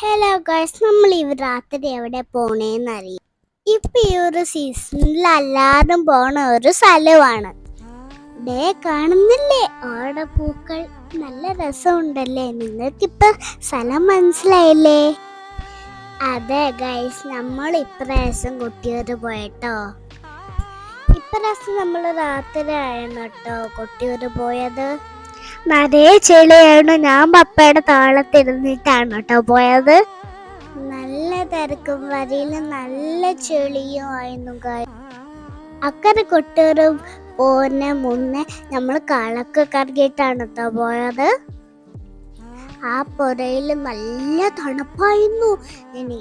Hello guys, നമ്മൾ ഈ രാത്രി എവിടെ പോണേന്നറിയാം. ഇപ്പൊ ഈ ഒരു സീസണിൽ എല്ലാവരും പോണ ഒരു സ്ഥലമാണ്. ഡേ കാണുന്നില്ലേ അവിടെ പൂക്കൾ, നല്ല രസമുണ്ടല്ലേ. നിങ്ങൾക്കിപ്പൊ സ്ഥലം മനസ്സിലായില്ലേ? അതെ ഗൈസ്, നമ്മൾ ഇപ്രാവശ്യം കൊട്ടിയൂര് പോയട്ടോ. ഇപ്രാവശ്യം നമ്മൾ രാത്രി ആയിരുന്നു കേട്ടോ കൊട്ടിയൂര് പോയത്. നിറയെ ചെളിയാണ്. ഞാൻ പപ്പയുടെ താളത്തിരുന്നിട്ടാണ് കേട്ടോ പോയത്. നല്ല തിരക്കും വരിയിലും നല്ല ചെളിയും ആയിരുന്നു. അക്കരെ കൊട്ടൂര് പോന്നെ മുന്നേ നമ്മൾ കളക്ക് കറങ്ങിയിട്ടാണ് കേട്ടോ പോയത്. ആ പുരയില് നല്ല തണുപ്പായിരുന്നു.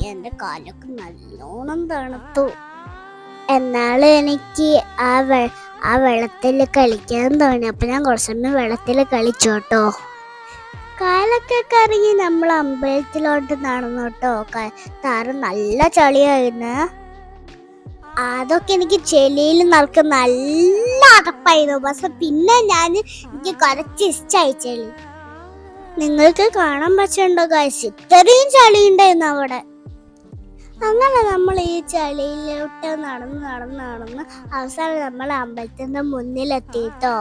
എൻ്റെ കാലൊക്കെ നല്ലോണം തണുത്തു. എന്നാലും എനിക്ക് ആ വെള്ളത്തിൽ കളിക്കാൻ തോന്നി. അപ്പൊ ഞാൻ കുറച്ച് സമയം വെള്ളത്തിൽ കളിച്ചു കേട്ടോ. കാലൊക്കെ കറങ്ങി നമ്മൾ അമ്പലത്തിലോട്ട് നടന്നു കേട്ടോ. താറ് നല്ല ചളിയായിരുന്നു. അതൊക്കെ എനിക്ക് ചെളിയിൽ നടക്കാൻ നല്ല അടപ്പായിരുന്നു. പക്ഷെ പിന്നെ എനിക്ക് കുറച്ച് ഇഷ്ടമായി ചെളി. നിങ്ങൾക്ക് കാണാൻ പറ്റുന്നുണ്ടോ ഗൈസ്, ഇത്രയും ചളി ഉണ്ടായിരുന്നു അവിടെ. അങ്ങനെ നമ്മൾ ഈ ചളിയിലോട്ട് നടന്ന് അവസാനം നമ്മൾ അമ്പലത്തിന്റെ മുന്നിലെത്തിട്ടോ.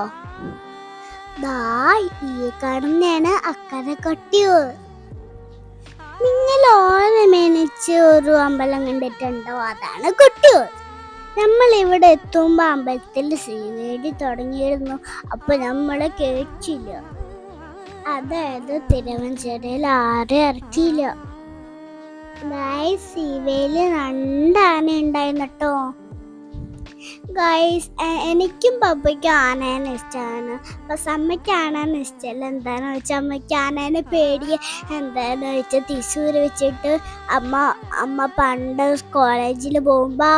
ഈ കാണുന്നതാണ് അക്കരെ കൊട്ടിയൂർ. നിങ്ങൾ ഓർമ്മേനിച്ച് ഒരു അമ്പലം കണ്ടിട്ടുണ്ടോ? അതാണ് കൊട്ടിയൂർ. നമ്മൾ ഇവിടെ എത്തുമ്പോ അമ്പലത്തിൽ ശ്രീവേദി തുടങ്ങിയിരുന്നു. അപ്പൊ നമ്മളെ കേട്ടില്ല. അതായത് തിരുവഞ്ചേരിയിൽ ആരെ ഇറക്കിയില്ല. ഗൈസ്, ഇവയില് 2 ആന ഉണ്ടായിരുന്നു കേട്ടോ. ഗൈസ്, എനിക്കും പപ്പയ്ക്കും ആനേനെ ഇഷ്ടമാണ്. പക്ഷെ അമ്മയ്ക്ക് ആനേനെ ഇഷ്ടമല്ല. എന്താന്ന് വെച്ചാൽ അമ്മയ്ക്ക് ആനേനെ പേടിയ. എന്താന്ന് വെച്ചാൽ തൃശ്ശൂർ വെച്ചിട്ട് അമ്മ പണ്ട് കോളേജിൽ പോകുമ്പോ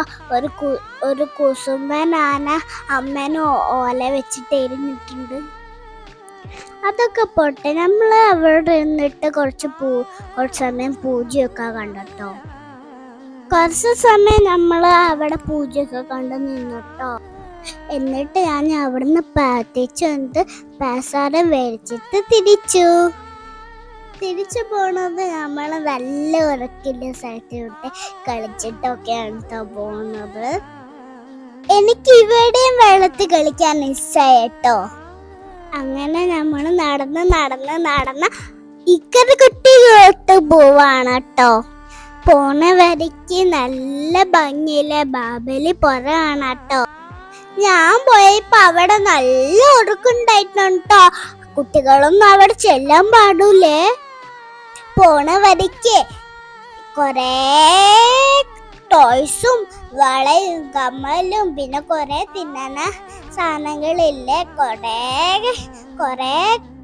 ഒരു കുസുമ്പൻ ആന അമ്മേനെ ഓല വെച്ചിട്ട് എരിഞ്ഞിട്ടുണ്ട്. അതൊക്കെ പോട്ടെ, നമ്മൾ അവിടെ നിന്നിട്ട് കുറച്ച് സമയം പൂജയൊക്കെ കണ്ടോ. കുറച്ച് സമയം നമ്മൾ അവിടെ പൂജയൊക്കെ കണ്ടു നിന്നിട്ടോ. എന്നിട്ട് ഞാൻ അവിടുന്ന് പ്രാർത്ഥിച്ചു വന്നിട്ട് പ്രസാദം മേടിച്ചിട്ട് തിരിച്ചു പോണത് നമ്മൾ നല്ല ഉറക്കില്ല സ്ഥലത്തോട്ട് കളിച്ചിട്ടൊക്കെയാണ് കേട്ടോ പോകുന്നത്. എനിക്ക് ഇവിടെയും വെള്ളത്തിൽ കളിക്കാൻ ഇഷ്ടമായിട്ടോ. അങ്ങനെ നമ്മൾ നടന്ന് ഇക്കരെ കുട്ടിയോട്ട് പോവാണ് കേട്ടോ. പോണ വരയ്ക്ക് നല്ല ഭംഗിയിലെ ബാബലി പുറമാണ് കേട്ടോ. ഞാൻ പോയപ്പോ അവിടെ നല്ല ഒടുക്കുണ്ടായിരുന്നു കേട്ടോ. കുട്ടികളൊന്നും അവിടെ ചെല്ലാൻ പാടൂലേ. പോണ വരയ്ക്ക് കൊറേ ടോയ്സും വളയും കമ്മലും പിന്നെ കൊറേ തിന്നണ സാധനങ്ങളില്ലേ. കൊറേ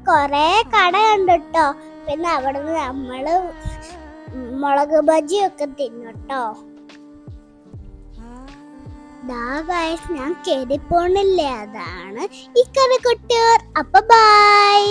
കട കണ്ടിട്ടോ. പിന്നെ അവിടുന്ന് നമ്മള് മുളക് ബജിയൊക്കെ തിന്നട്ടോ. ഞാൻ കേറിപ്പോണില്ലേ, അതാണ് ഇക്കരെ കൊട്ടിയൂർ. അപ്പൊ ബൈ.